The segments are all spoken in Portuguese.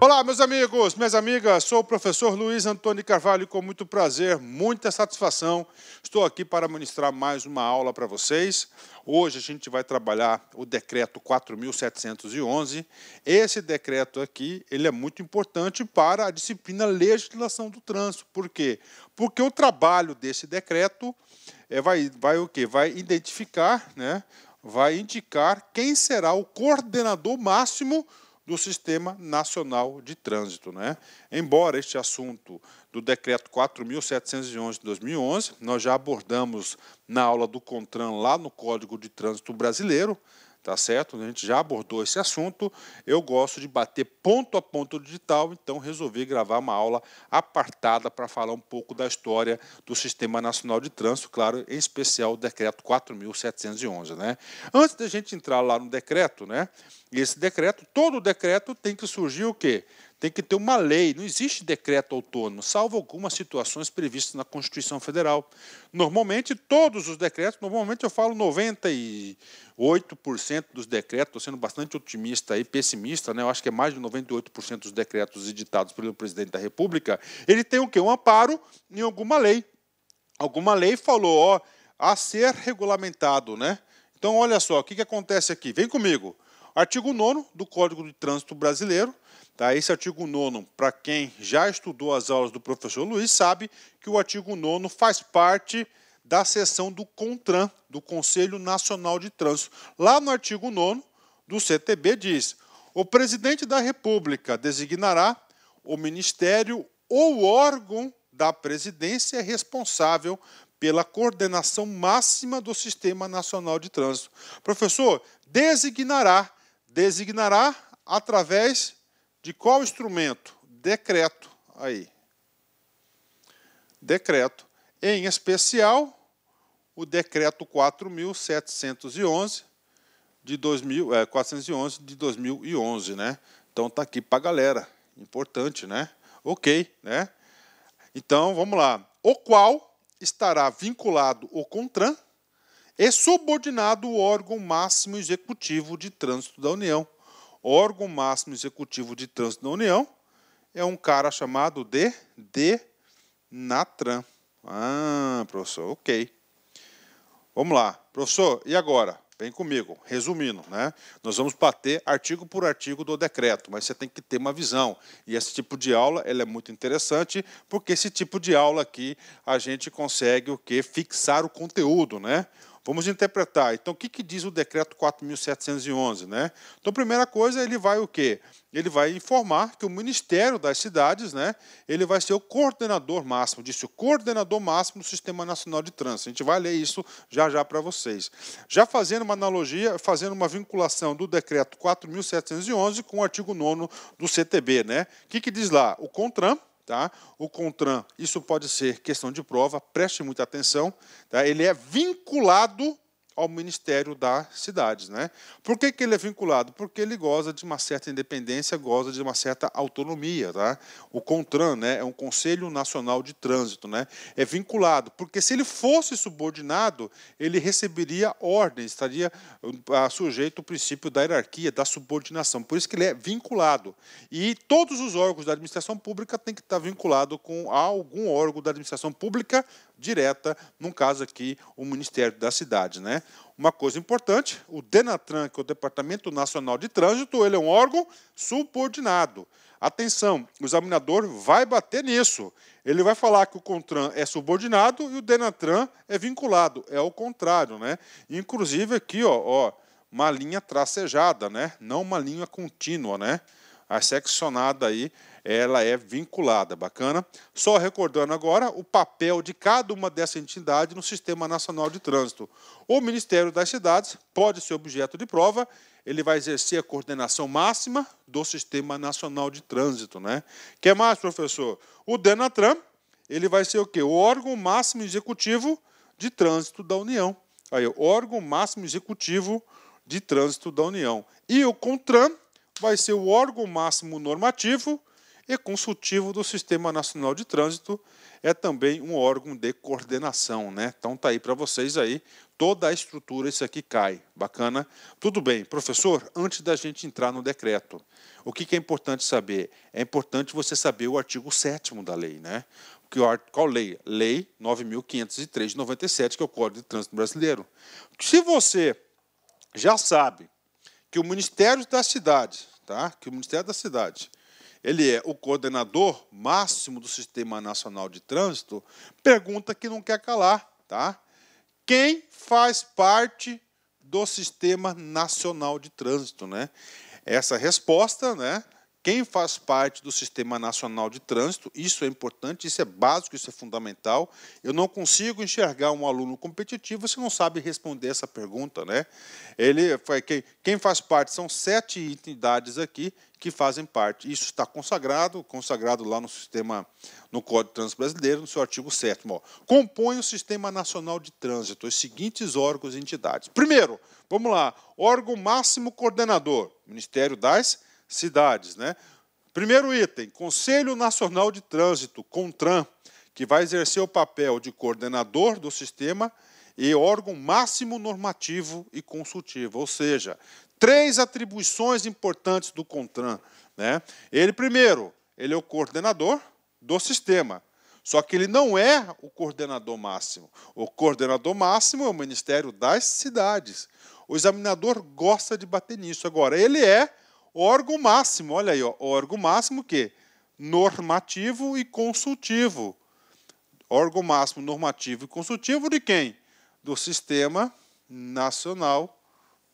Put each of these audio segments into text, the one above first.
Olá, meus amigos, minhas amigas, sou o professor Luiz Antônio Carvalho e com muito prazer, muita satisfação, estou aqui para ministrar mais uma aula para vocês. Hoje a gente vai trabalhar o decreto 4.711. Esse decreto aqui, ele é muito importante para a disciplina legislação do trânsito. Por quê? Porque o trabalho desse decreto vai o quê? Vai identificar, né? Vai indicar quem será o coordenador máximo do Sistema Nacional de Trânsito, né? Embora este assunto do Decreto 4.711 de 2011, nós já abordamos na aula do CONTRAN lá no Código de Trânsito Brasileiro, tá certo? A gente já abordou esse assunto. Eu gosto de bater ponto a ponto digital, então resolvi gravar uma aula apartada para falar um pouco da história do Sistema Nacional de Trânsito, claro, em especial o Decreto 4.711, né? Antes da gente entrar lá no decreto, né? Esse decreto, todo decreto tem que surgir o quê? Tem que ter uma lei, não existe decreto autônomo, salvo algumas situações previstas na Constituição Federal. Normalmente, todos os decretos, normalmente eu falo 98% dos decretos, estou sendo bastante otimista e pessimista, né? Eu acho que é mais de 98% dos decretos editados pelo presidente da República, ele tem o quê? Um amparo em alguma lei. Alguma lei falou, ó, a ser regulamentado, né? Então, olha só, o que acontece aqui? Vem comigo. Artigo 9º do Código de Trânsito Brasileiro. Tá? Esse artigo 9º, para quem já estudou as aulas do professor Luiz, sabe que o artigo 9º faz parte da seção do CONTRAN, do Conselho Nacional de Trânsito. Lá no artigo 9º do CTB diz: o presidente da República designará o ministério ou órgão da presidência responsável pela coordenação máxima do Sistema Nacional de Trânsito. Professor, designará através de qual instrumento? Decreto. Aí. Decreto. Em especial, o decreto 4.711 de 2011, né? Então tá aqui para a galera. Importante, né? Ok, né? Então, vamos lá. O qual estará vinculado ao CONTRAN e subordinado ao órgão máximo executivo de trânsito da União. O órgão máximo executivo de trânsito da União é um cara chamado de DENATRAN. Ah, professor, ok. Vamos lá. Professor, e agora? Vem comigo, resumindo, né? Nós vamos bater artigo por artigo do decreto, mas você tem que ter uma visão. E esse tipo de aula ela é muito interessante, porque esse tipo de aula aqui a gente consegue o quê? Fixar o conteúdo, né? Vamos interpretar. Então, o que diz o decreto 4.711, né? Então, primeira coisa, ele vai o quê? Ele vai informar que o Ministério das Cidades, né, ele vai ser o coordenador máximo, disse o coordenador máximo do Sistema Nacional de Trânsito. A gente vai ler isso já para vocês. Já fazendo uma analogia, fazendo uma vinculação do decreto 4.711 com o artigo 9º do CTB, né? O que diz lá? O CONTRAN. Tá? O CONTRAN, isso pode ser questão de prova, preste muita atenção, tá? Ele é vinculado ao Ministério das Cidades, né? Por que ele é vinculado? Porque ele goza de uma certa independência, goza de uma certa autonomia, tá? O CONTRAN, né, é um Conselho Nacional de Trânsito, né? É vinculado, porque se ele fosse subordinado, ele receberia ordens, estaria sujeito ao princípio da hierarquia, da subordinação. Por isso que ele é vinculado. E todos os órgãos da administração pública têm que estar vinculados com algum órgão da administração pública direta, no caso aqui, o Ministério das Cidades, né? Uma coisa importante, o DENATRAN, que é o Departamento Nacional de Trânsito, ele é um órgão subordinado. Atenção, o examinador vai bater nisso. Ele vai falar que o CONTRAN é subordinado e o DENATRAN é vinculado. É o contrário, né? Inclusive aqui, ó, uma linha tracejada, né? Não uma linha contínua, né? A seccionada aí, ela é vinculada, bacana? Só recordando agora o papel de cada uma dessas entidades no Sistema Nacional de Trânsito. O Ministério das Cidades pode ser objeto de prova, ele vai exercer a coordenação máxima do Sistema Nacional de Trânsito, né? O que mais, professor? O DENATRAN, ele vai ser o quê? O órgão máximo executivo de trânsito da União. Aí, o órgão máximo executivo de trânsito da União. E o CONTRAN vai ser o órgão máximo normativo e consultivo do Sistema Nacional de Trânsito, é também um órgão de coordenação, né? Então tá aí para vocês aí, toda a estrutura, isso aqui cai. Bacana? Tudo bem. Professor, antes da gente entrar no decreto, o que é importante saber? É importante você saber o artigo 7º da lei, né? Qual lei? Lei 9.503 de 97, que é o Código de Trânsito Brasileiro. Se você já sabe que o Ministério da Cidade, tá? Que o Ministério da Cidade, ele é o coordenador máximo do Sistema Nacional de Trânsito, pergunta que não quer calar, tá? Quem faz parte do Sistema Nacional de Trânsito, né? Essa resposta, né? Quem faz parte do Sistema Nacional de Trânsito, isso é importante, isso é básico, isso é fundamental. Eu não consigo enxergar um aluno competitivo se não sabe responder essa pergunta, né? Quem faz parte são 7 entidades aqui que fazem parte. Isso está consagrado lá no sistema, no Código de Trânsito Brasileiro, no seu artigo 7º. Ó. Compõe o Sistema Nacional de Trânsito os seguintes órgãos e entidades. Primeiro, vamos lá, órgão máximo coordenador, Ministério das Cidades, né? Primeiro item, Conselho Nacional de Trânsito, CONTRAN, que vai exercer o papel de coordenador do sistema e órgão máximo normativo e consultivo, ou seja, 3 atribuições importantes do CONTRAN, né? Primeiro, ele é o coordenador do sistema, só que ele não é o coordenador máximo. O coordenador máximo é o Ministério das Cidades. O examinador gosta de bater nisso. Agora, ele é órgão máximo, olha aí, ó, órgão máximo que normativo e consultivo. Órgão máximo normativo e consultivo de quem? Do Sistema Nacional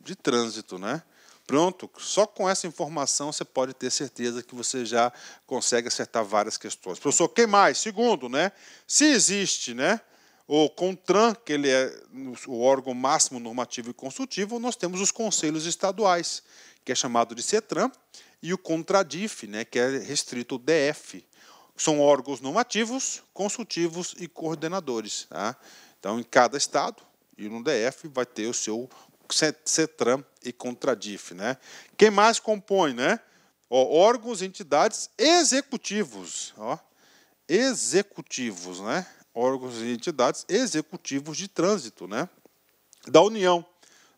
de Trânsito, né? Pronto, só com essa informação você pode ter certeza que você já consegue acertar várias questões. Professor, quem mais? Segundo, né? Se existe, né, o CONTRAN, que ele é o órgão máximo normativo e consultivo, nós temos os conselhos estaduais, que é chamado de CETRAN, e o CONTRADIF, né, que é restrito ao DF. São órgãos normativos, consultivos e coordenadores. Tá? Então, em cada estado, e no DF, vai ter o seu CETRAN e CONTRADIF. Né? Quem mais compõe? Né? Ó, órgãos e entidades executivos. Ó, executivos, né? Órgãos e entidades executivos de trânsito. Né? Da União.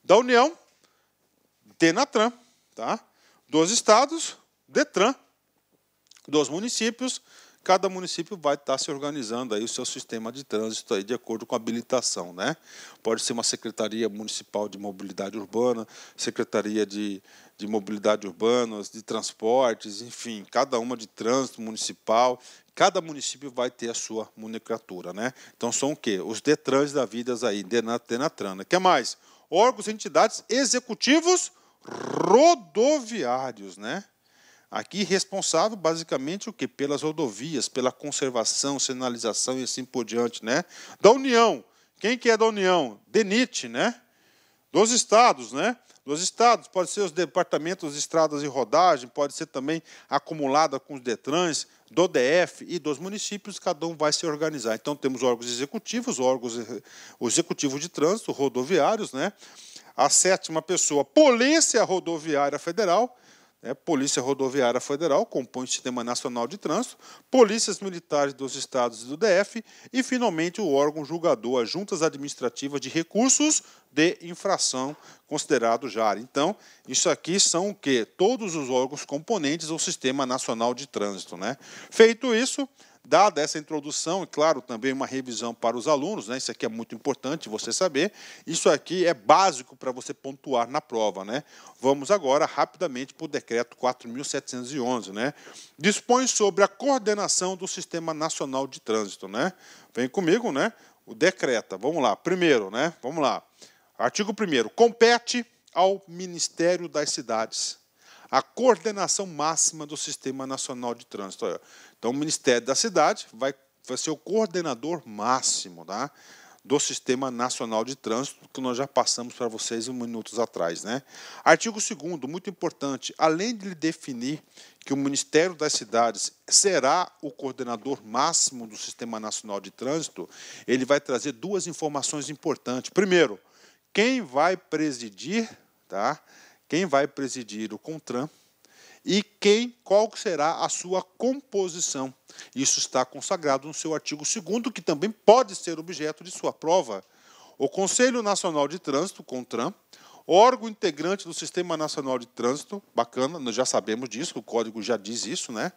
Da União, DENATRAN. Tá? Dos estados, DETRAN. Dos municípios, cada município vai estar se organizando aí o seu sistema de trânsito aí de acordo com a habilitação, né? Pode ser uma Secretaria Municipal de Mobilidade Urbana, Secretaria de Mobilidade Urbana, de Transportes, enfim, cada uma de trânsito municipal, cada município vai ter a sua nomenclatura, né? Então são o quê? Os DETRANs da vida aí, DENATRAN. O que mais? Órgãos e entidades executivos rodoviários, né? Aqui responsável basicamente o quê? Pelas rodovias, pela conservação, sinalização e assim por diante, né? Da União. Quem que é da União? DENIT, né? Dos estados, né? Dos estados, pode ser os departamentos de estradas e rodagem, pode ser também acumulada com os DETRANs, do DF e dos municípios, cada um vai se organizar. Então temos órgãos executivos, o executivo de trânsito, rodoviários, né? A 7ª pessoa, Polícia Rodoviária Federal. Polícia Rodoviária Federal compõe o Sistema Nacional de Trânsito, polícias militares dos estados e do DF e, finalmente, o órgão julgador, as juntas administrativas de recursos de infração, considerado JAR. Então, isso aqui são o quê? Todos os órgãos componentes do Sistema Nacional de Trânsito. Né? Feito isso, dada essa introdução, e claro, também uma revisão para os alunos, né? Isso aqui é muito importante você saber, isso aqui é básico para você pontuar na prova. Né? Vamos agora rapidamente para o decreto 4.711. Né? Dispõe sobre a coordenação do Sistema Nacional de Trânsito. Né? Vem comigo, né? O decreta, vamos lá, primeiro, né? Vamos lá. Artigo 1º, compete ao Ministério das Cidades a coordenação máxima do Sistema Nacional de Trânsito. Então, o Ministério da Cidade vai ser o coordenador máximo, tá, do Sistema Nacional de Trânsito, que nós já passamos para vocês minutos atrás. Né? Artigo 2º, muito importante, além de definir que o Ministério das Cidades será o coordenador máximo do Sistema Nacional de Trânsito, ele vai trazer 2 informações importantes. Primeiro, quem vai presidir, tá? Quem vai presidir o CONTRAN e qual será a sua composição. Isso está consagrado no seu artigo 2º, que também pode ser objeto de sua prova. O Conselho Nacional de Trânsito, CONTRAN, órgão integrante do Sistema Nacional de Trânsito, bacana, nós já sabemos disso, o código já diz isso, né?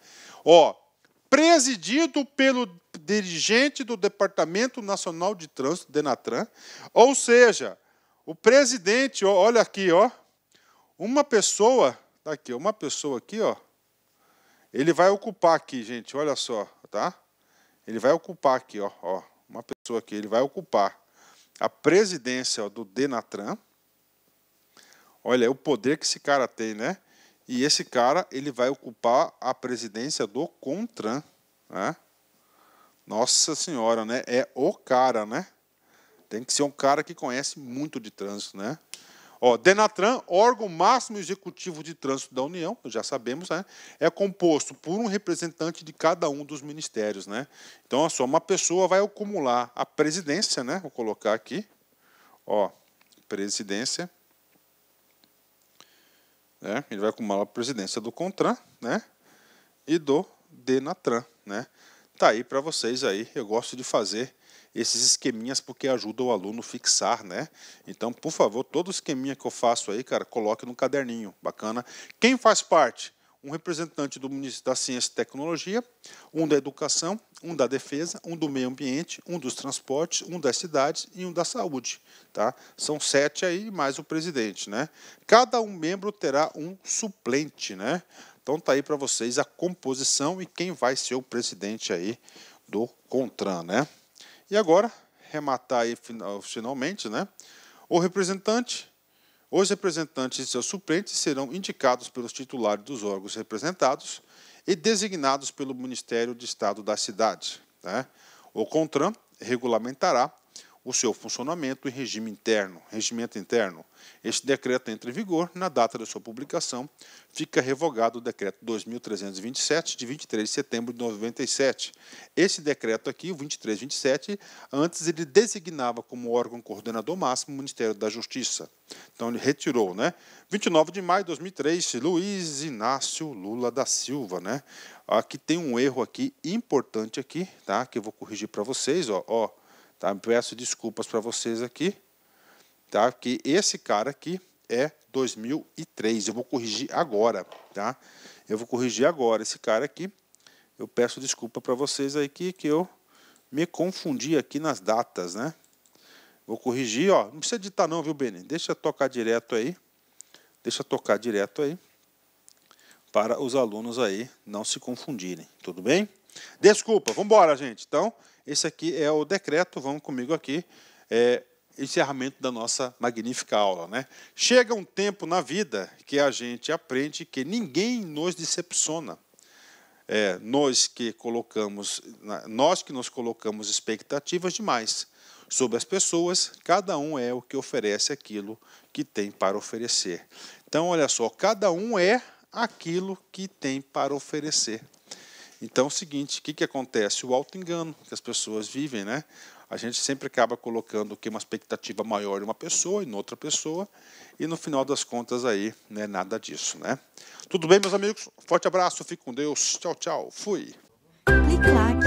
Presidido pelo dirigente do Departamento Nacional de Trânsito, DENATRAN, ou seja, o presidente, olha aqui, uma pessoa aqui, ele vai ocupar aqui, gente, olha só, tá? Ele vai ocupar aqui, uma pessoa aqui, ele vai ocupar a presidência do DENATRAN. Olha o poder que esse cara tem, né? E esse cara, ele vai ocupar a presidência do CONTRAN, né? Nossa Senhora, né? É o cara, né? Tem que ser um cara que conhece muito de trânsito, né? DENATRAN, órgão máximo executivo de trânsito da União, já sabemos, né? É composto por um representante de cada um dos ministérios, né? Então, uma pessoa vai acumular a presidência, né? Vou colocar aqui, presidência. Ele vai acumular a presidência do CONTRAN, né? E do DENATRAN, né? Tá aí para vocês aí. Eu gosto de fazer esses esqueminhas porque ajuda o aluno a fixar, né? Então, por favor, todo esqueminha que eu faço aí, cara, coloque no caderninho, bacana. Quem faz parte? Um representante do Ministério da Ciência e Tecnologia, um da Educação, um da Defesa, um do Meio Ambiente, um dos Transportes, um das Cidades e um da Saúde, tá? São 7 aí, mais o presidente, né? Cada um membro terá um suplente, né? Então tá aí para vocês a composição e quem vai ser o presidente aí do CONTRAN, né? E agora, rematar aí finalmente, né? Os representantes e seus suplentes serão indicados pelos titulares dos órgãos representados e designados pelo Ministério de Estado da Cidade, né? O CONTRAN regulamentará o seu funcionamento em regimento interno. Este decreto entra em vigor na data da sua publicação. Fica revogado o decreto 2.327, de 23 de setembro de 97. Esse decreto aqui, o 2327, antes ele designava como órgão coordenador máximo o Ministério da Justiça. Então ele retirou, né? 29 de maio de 2003, Luiz Inácio Lula da Silva, né? Aqui tem um erro aqui importante aqui, tá? Que eu vou corrigir para vocês, tá? Peço desculpas para vocês aqui, tá? Que esse cara aqui é 2003. Eu vou corrigir agora, tá? Eu vou corrigir agora esse cara aqui. Eu peço desculpa para vocês aí que eu me confundi aqui nas datas, né? Vou corrigir, não precisa editar não, viu, Beni? Deixa tocar direto aí. Para os alunos aí não se confundirem, tudo bem? Desculpa, vamos embora, gente. Então, esse aqui é o decreto, vamos comigo aqui, encerramento da nossa magnífica aula, né? Chega um tempo na vida que a gente aprende que ninguém nos decepciona. Nós que nos colocamos expectativas demais sobre as pessoas, cada um é o que oferece aquilo que tem para oferecer. Então, olha só, cada um é aquilo que tem para oferecer. Então é o seguinte, o que acontece? O auto-engano que as pessoas vivem, né? A gente sempre acaba colocando uma expectativa maior em uma pessoa e em outra pessoa, e no final das contas aí não é nada disso, né? Tudo bem, meus amigos? Forte abraço, fique com Deus. Tchau, tchau. Fui. Clique like.